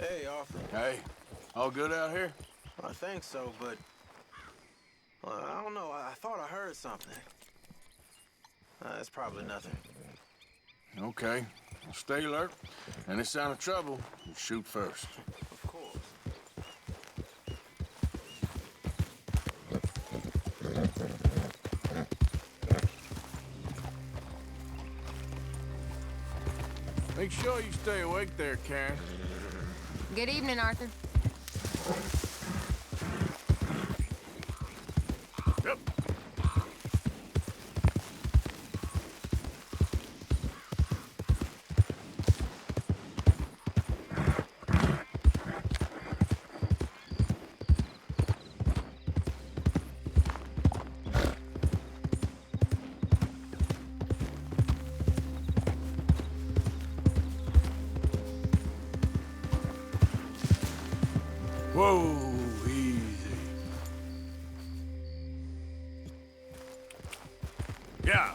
Hey, Arthur. Hey, all good out here? I think so, but I don't know. I thought I heard something. It's probably nothing. Okay, well, stay alert. Any sign of trouble, you shoot first. Of course. Make sure you stay awake there, Karen. Good evening, Arthur. Yep. Whoa, easy. Yeah.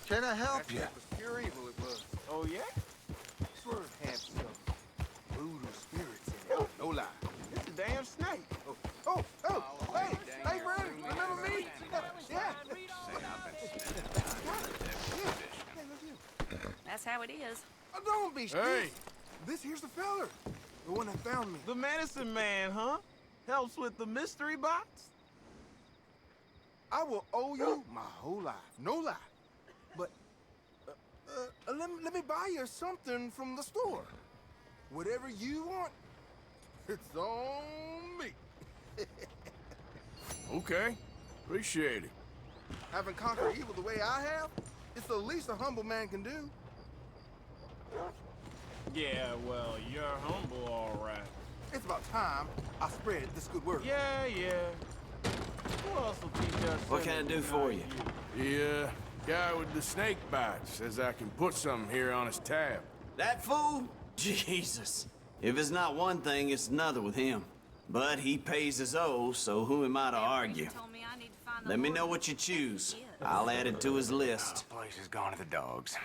Can I help you? It was pure evil, it was. Oh, yeah? Swerve had some voodoo spirits in it. No lie. It's a damn snake. Hey, Brandon, remember me? Yeah. That's how it is. Oh, don't be Hey. stupid. This here's the feller. The one that found me. The medicine man, huh? Helps with the mystery box? I will owe you my whole life. No lie. But, let me buy you something from the store. Whatever you want, it's on me. Okay, appreciate it. Having conquered evil the way I have, it's the least a humble man can do. Yeah, well, you're humble, all right. It's about time I spread this good word. Yeah. Who else will teach us? What can I do for you? The guy with the snake bite says I can put something here on his tab. That fool? Jesus. If it's not one thing, it's another with him. But he pays his owe, so who am I to argue? Let me know what you choose. I'll add it to his list. Place has gone to the dogs.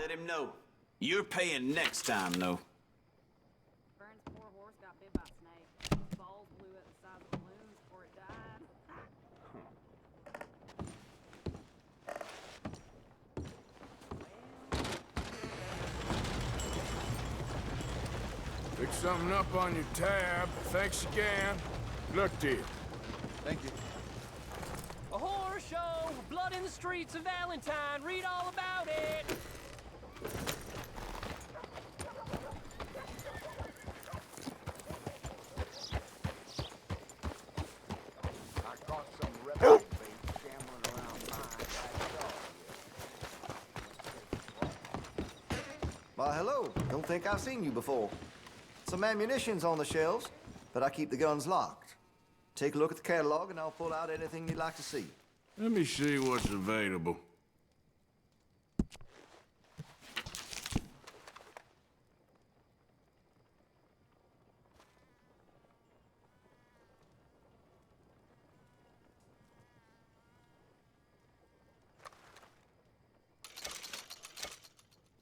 let him know. You're paying next time, though. Vern's poor horse got bit by a snake. His balls blew up the size of balloons before it died. Pick something up on your tab. Thanks again. Look to you. Thank you. A horror show, blood in the streets of Valentine. Read all about it. I caught some reptile bait shambling around mine back Why, hello. Don't think I've seen you before. Some ammunition's on the shelves, but I keep the guns locked. Take a look at the catalog, and I'll pull out anything you'd like to see. Let me see what's available.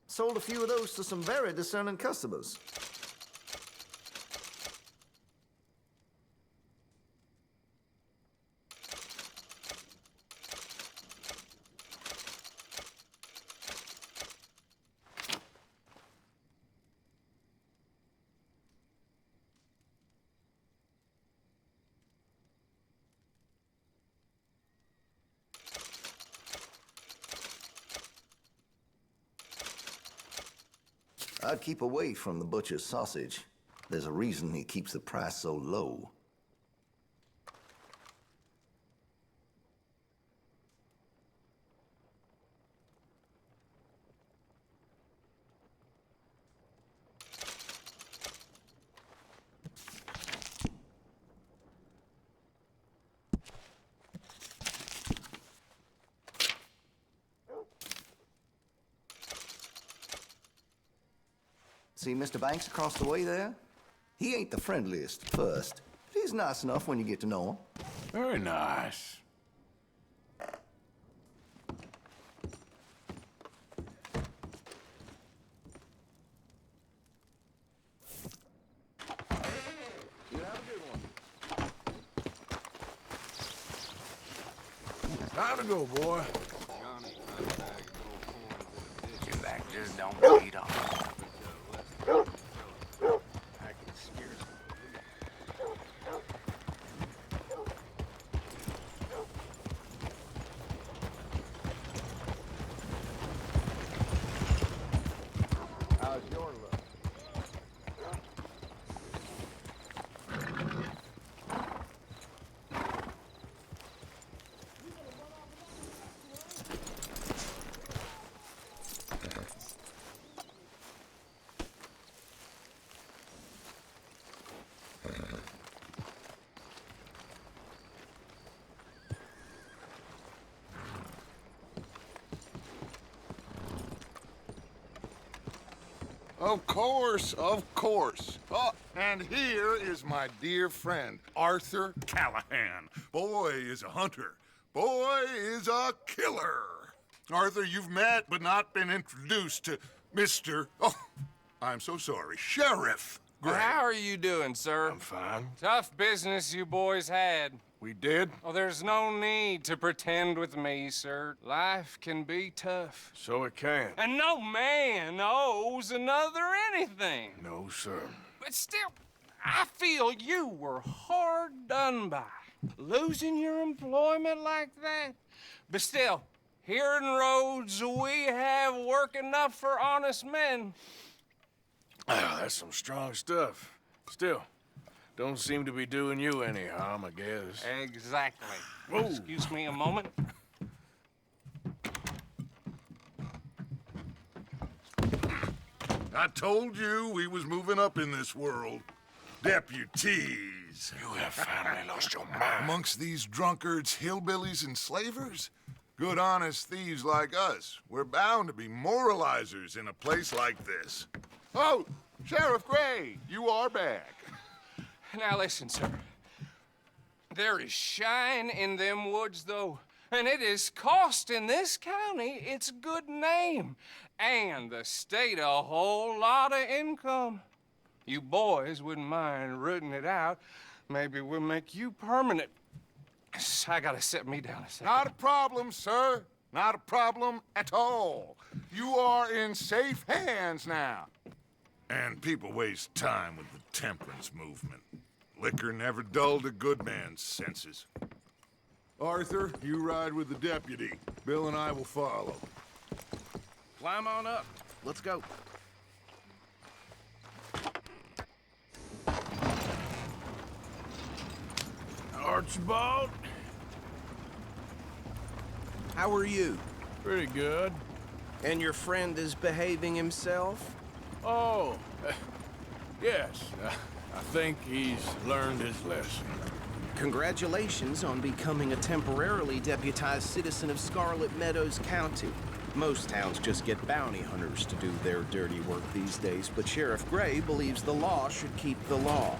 Sold a few of those to some very discerning customers. I'd keep away from the butcher's sausage. There's a reason he keeps the price so low. See Mr. Banks across the way there? He ain't the friendliest at first, but he's nice enough when you get to know him. Very nice. You have a good one. Time to go, boy. Your back just don't beat off. I can scarcely believe. How's your luck? Of course, of course. Oh, and here is my dear friend, Arthur Callahan. Boy is a hunter. Boy is a killer. Arthur, you've met but not been introduced to Mr. Oh, I'm so sorry, Sheriff Gray. How are you doing, sir? I'm fine. Tough business you boys had. We did? Oh, there's no need to pretend with me, sir. Life can be tough. So it can. And no man owes another anything. No, sir. But still, I feel you were hard done by. Losing your employment like that. But still, here in Rhodes, we have work enough for honest men. Ah, that's some strong stuff. Still, don't seem to be doing you any harm, I guess. Exactly. Whoa. Excuse me a moment. I told you we was moving up in this world. Deputies. You have finally lost your mind. Amongst these drunkards, hillbillies, and slavers? Good honest thieves like us. We're bound to be moralizers in a place like this. Oh, Sheriff Gray, you are back. Now listen, sir. There is shine in them woods, though, and it is costing this county its good name. and the state a whole lot of income. You boys wouldn't mind rooting it out. Maybe we'll make you permanent. I gotta sit me down a second. Not a problem, sir. Not a problem at all. You are in safe hands now. And people waste time with the temperance movement. Liquor never dulled a good man's senses. Arthur, you ride with the deputy. Bill and I will follow. Climb on up. Let's go. Archibald? How are you? Pretty good. And your friend is behaving himself? Oh, yes. I think he's learned his lesson. Congratulations on becoming a temporarily deputized citizen of Scarlet Meadows County. Most towns just get bounty hunters to do their dirty work these days, but Sheriff Gray believes the law should keep the law.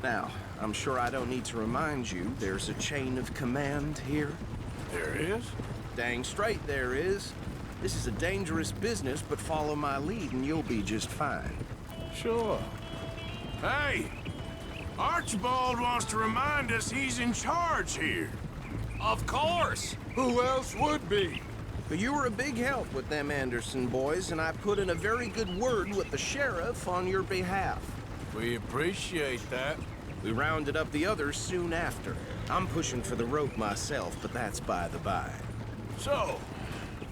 Now, I'm sure I don't need to remind you there's a chain of command here. There is? Dang straight there is. This is a dangerous business, but follow my lead and you'll be just fine. Sure. Hey! Archibald wants to remind us he's in charge here. Of course. Who else would be? But you were a big help with them Anderson boys, and I put in a very good word with the sheriff on your behalf. We appreciate that. We rounded up the others soon after. I'm pushing for the rope myself, but that's by the by. So,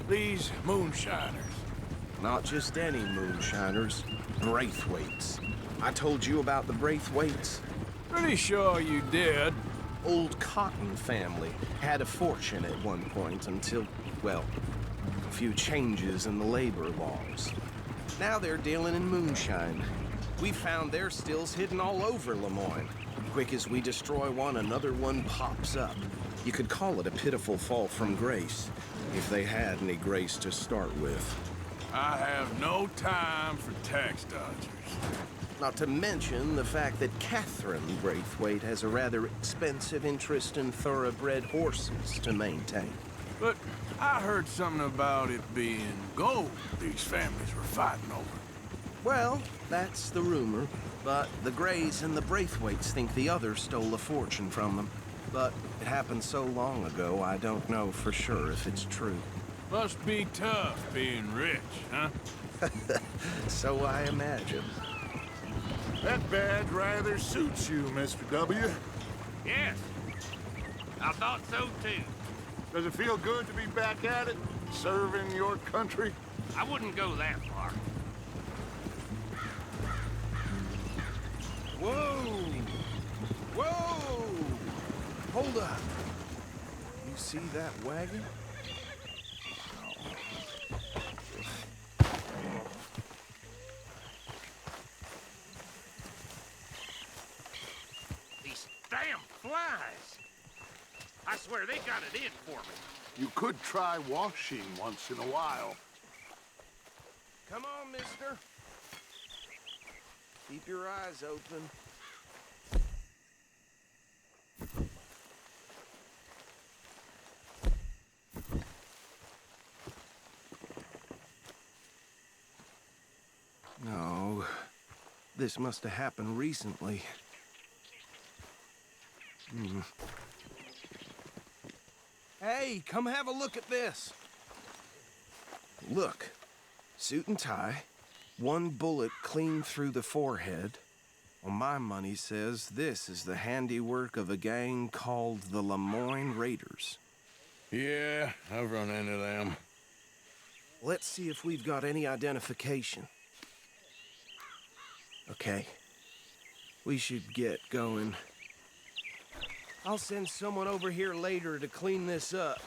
these moonshiners. Not just any moonshiners, Braithwaites. I told you about the Braithwaites? Pretty sure you did. Old Cotton family had a fortune at one point until, well, a few changes in the labor laws. Now they're dealing in moonshine. We found their stills hidden all over Lemoyne. Quick as we destroy one, another one pops up. You could call it a pitiful fall from grace, if they had any grace to start with. I have no time for tax dodgers. Not to mention the fact that Catherine Braithwaite has a rather expensive interest in thoroughbred horses to maintain. But I heard something about it being gold these families were fighting over. Well, that's the rumor. But the Grays and the Braithwaites think the others stole a fortune from them. But it happened so long ago, I don't know for sure if it's true. Must be tough being rich, huh? So I imagine. That badge rather suits you, Mr. W. Yes. I thought so, too. Does it feel good to be back at it, serving your country? I wouldn't go that far. Whoa! Whoa! Hold up. You see that wagon? These damn flies. I swear they got it in for me. You could try washing once in a while. Come on, mister. Keep your eyes open. No, this must have happened recently. Hey, come have a look at this. Look, suit and tie, one bullet clean through the forehead. Well, my money says this is the handiwork of a gang called the Lemoyne Raiders. Yeah, I've run into them. Let's see if we've got any identification. Okay, we should get going. I'll send someone over here later to clean this up.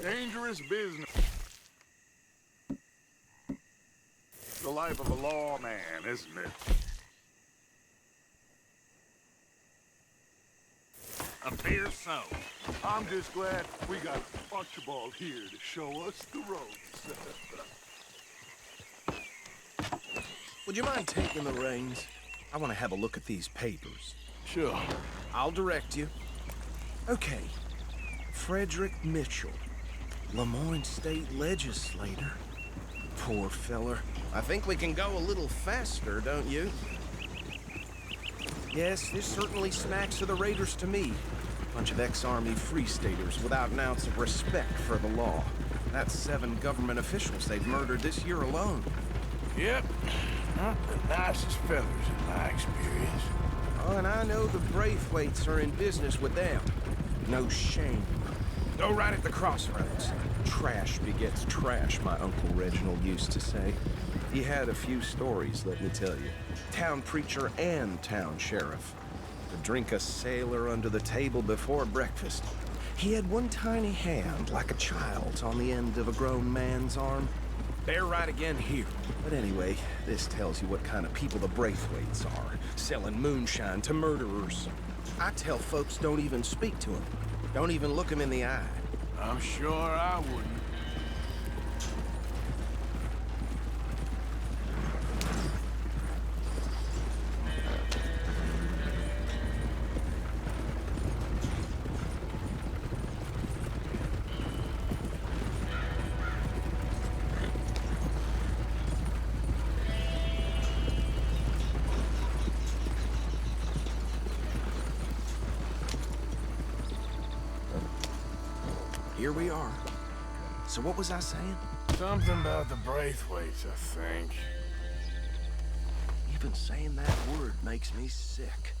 Dangerous business. The life of a lawman, isn't it? Appears so. I'm just glad we got Archibald here to show us the ropes. Would you mind taking the reins? I want to have a look at these papers. Sure. I'll direct you. Okay. Frederick Mitchell, Lemoyne State Legislator. Poor feller. I think we can go a little faster, don't you? Yes, this certainly smacks of the Raiders to me. Bunch of ex-Army Free Staters without an ounce of respect for the law. That's 7 government officials they've murdered this year alone. Yep. Not the nicest fellas in my experience. Oh, and I know the Braithwaites are in business with them. No shame. Go right at the crossroads. Trash begets trash, my Uncle Reginald used to say. He had a few stories, let me tell you. Town preacher and town sheriff. To drink a sailor under the table before breakfast. He had one tiny hand, like a child's, on the end of a grown man's arm. They're right again here. But anyway, this tells you what kind of people the Braithwaites are. Selling moonshine to murderers. I tell folks don't even speak to them. Don't even look them in the eye. I'm sure I wouldn't. Here we are. So what was I saying? Something about the Braithwaites, I think. Even saying that word makes me sick.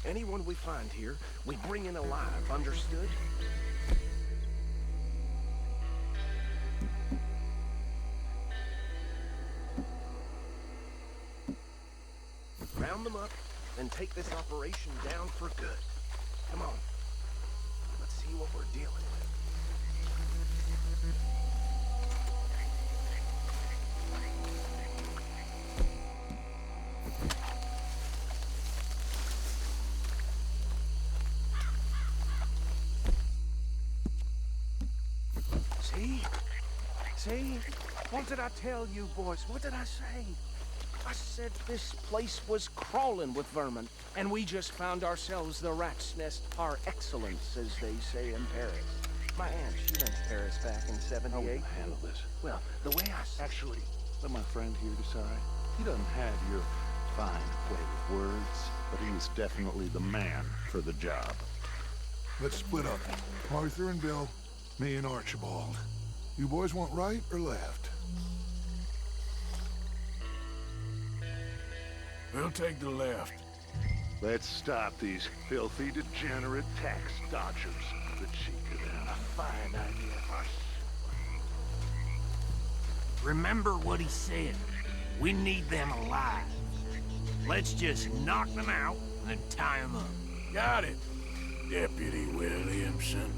Anyone we find here, we bring in alive, understood? Round them up, and take this operation down for good. Come on. Let's see what we're dealing with. See? See? What did I tell you, boys? What did I say? I said this place was crawling with vermin, and we just found ourselves the rat's nest par excellence, as they say in Paris. My aunt, she went to Paris back in '78. I will handle this. Well, the way I... Actually, let my friend here decide. He doesn't have your fine way with words, but he is definitely the man for the job. Let's split up. Arthur and Bill, me and Archibald. You boys want right or left? We'll take the left. Let's stop these filthy, degenerate tax dodgers. The cheek of them. A fine idea. Remember what he said. We need them alive. Let's just knock them out and then tie them up. Got it, Deputy Williamson.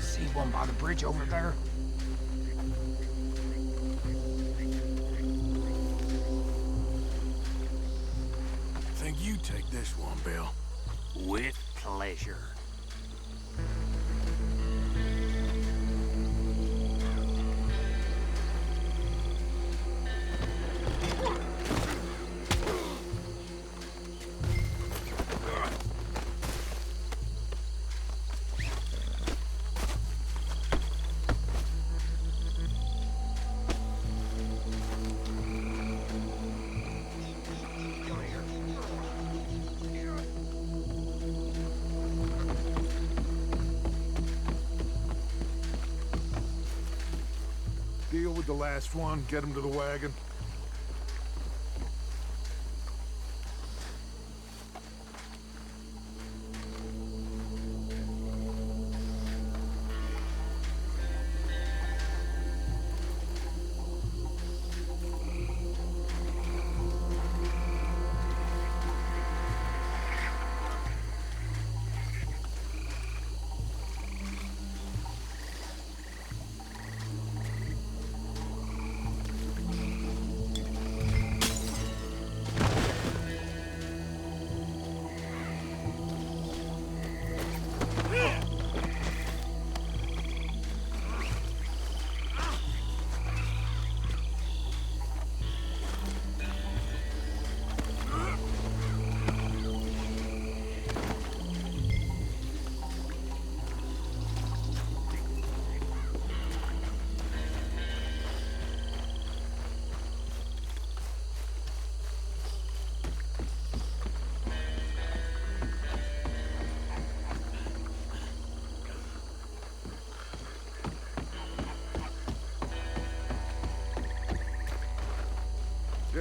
See one by the bridge over there? Think you take this one, Bill. With pleasure. Deal with the last one, get him to the wagon.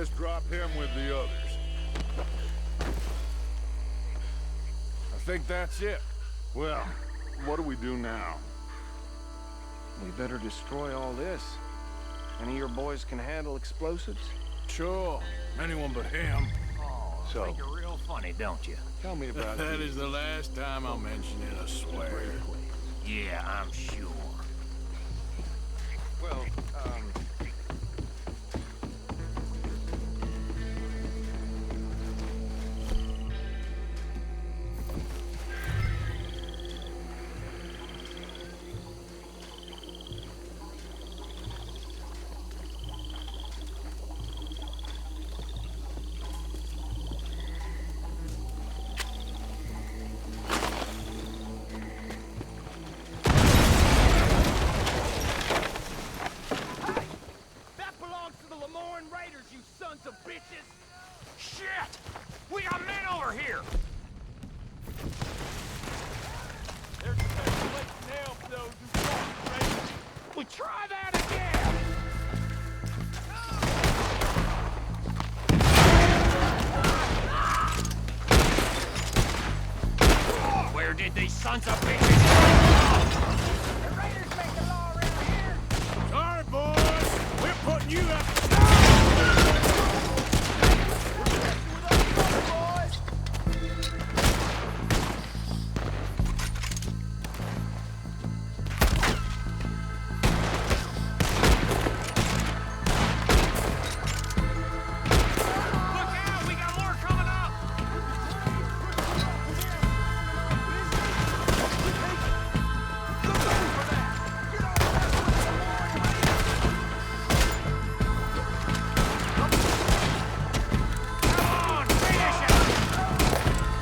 just drop him with the others. I think that's it. Well, what do we do now? We better destroy all this. Any of your boys can handle explosives? Sure. Anyone but him. Oh, So- think you're real funny, don't you? Tell me about That is the last time I'll mention it, I swear. Yeah, I'm sure. Well, Shit! We got men over here! there's a better place than hell for those who fall, right? Well, try that again! Where did these sons of bitches go? The raiders make the law around here. Sorry, boys. We're putting you up. Look out! We got more coming up! Come on, finish it!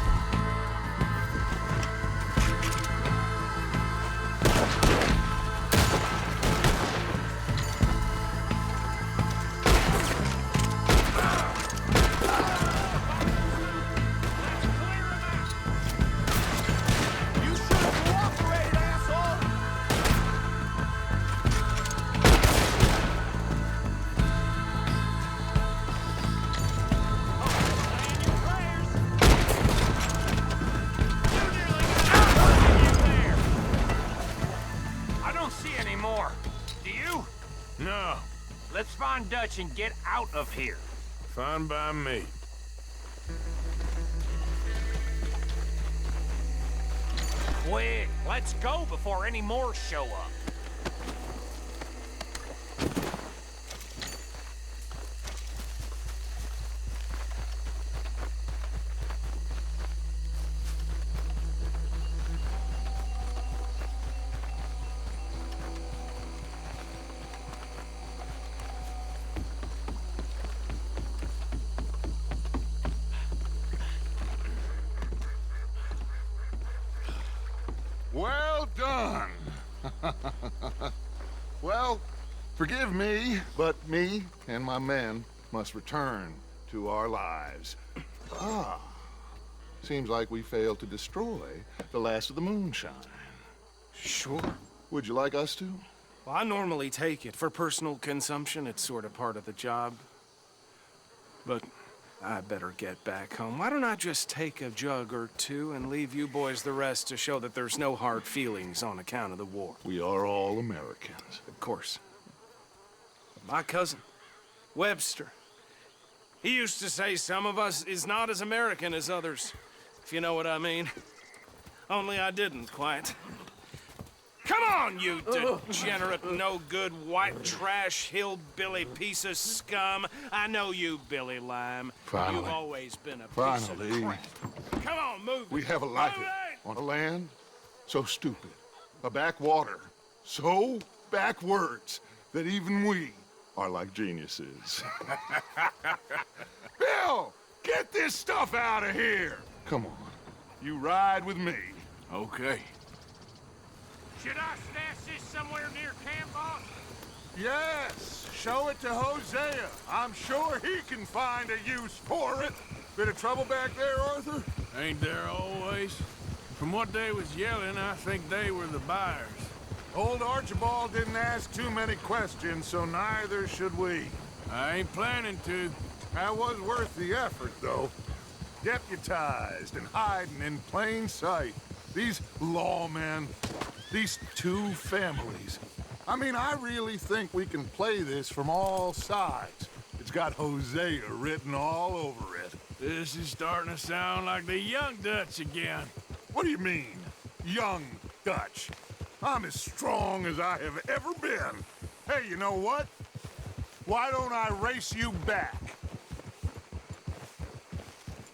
You should have cooperated, asshole! I don't see any more. Do you? No. Let's find Dutch and get out of here. Fine by me. Quick, let's go before any more show up. Well done. Well, forgive me, but me and my men must return to our lives. Ah, seems like we failed to destroy the last of the moonshine. Sure. Would you like us to? Well, I normally take it. For personal consumption, it's sort of part of the job. But I better get back home. Why don't I just take a jug or two and leave you boys the rest to show that there's no hard feelings on account of the war? We are all Americans. Of course. My cousin, Webster, he used to say some of us is not as American as others, if you know what I mean. Only I didn't quite. Come on, you degenerate, no-good, white trash, hillbilly piece of scum. I know you, Billy Lime. Finally. You've always been a piece Finally. of crap. Come on, move We it. have a life Move it! on a land so stupid, a backwater so backwards that even we are like geniuses. Bill, get this stuff out of here. Come on, you ride with me. Okay. Should I stash this somewhere near camp, boss? Yes, show it to Hosea. I'm sure he can find a use for it. Bit of trouble back there, Arthur? Ain't there always? From what they was yelling, I think they were the buyers. Old Archibald didn't ask too many questions, so neither should we. I ain't planning to. That was worth the effort, though. Deputized and hiding in plain sight. These lawmen, these two families. I mean, I really think we can play this from all sides. It's got Hosea written all over it. This is starting to sound like the Young Dutch again. What do you mean, young Dutch? I'm as strong as I have ever been. Hey, you know what? Why don't I race you back?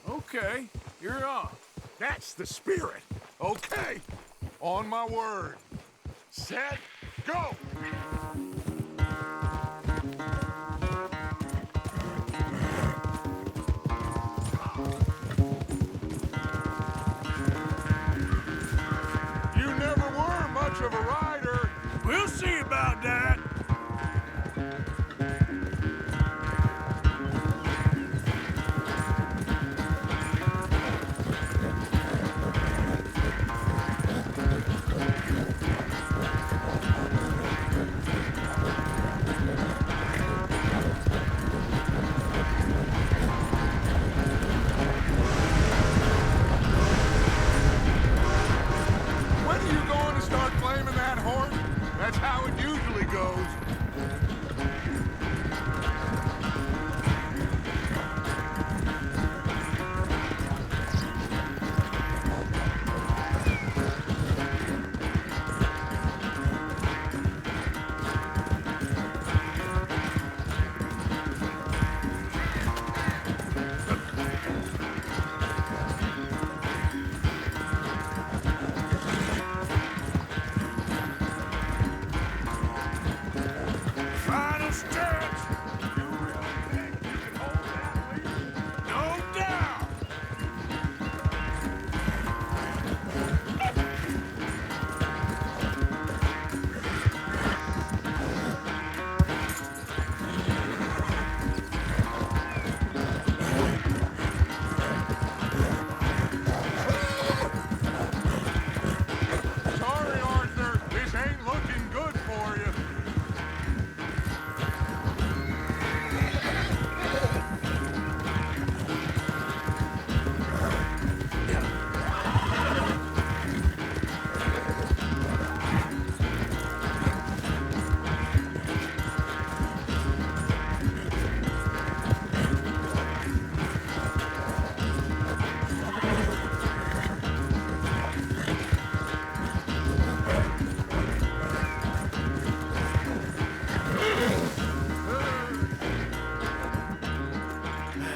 Okay, you're on. That's the spirit. Okay, on my word. Set, go! You never were much of a rider. We'll see about that. When are you going to start blaming that horse? That's how it usually goes. Final stretch. You really think you can hold that lead? No doubt. Sorry, Arthur. This ain't looking good for you.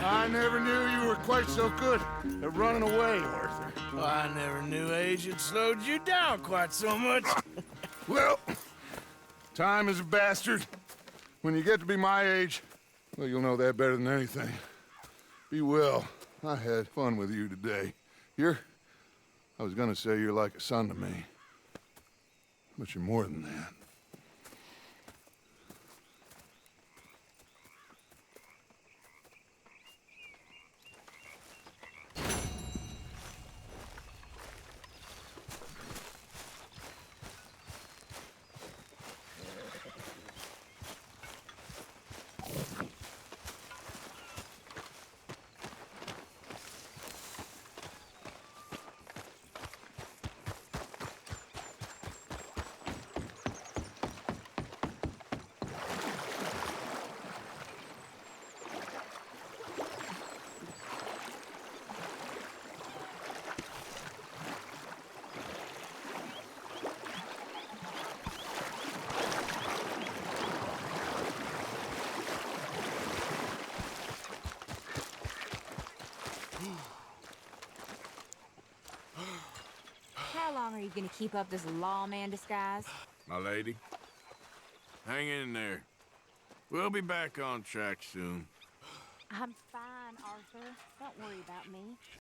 I never knew you were quite so good at running away, Arthur. Well, I never knew age had slowed you down quite so much. Well, time is a bastard. When you get to be my age, well, you'll know that better than anything. Be well. I had fun with you today. I was gonna say you're like a son to me. But you're more than that. How long are you gonna keep up this lawman disguise? My lady, hang in there. We'll be back on track soon. I'm fine, Arthur. Don't worry about me.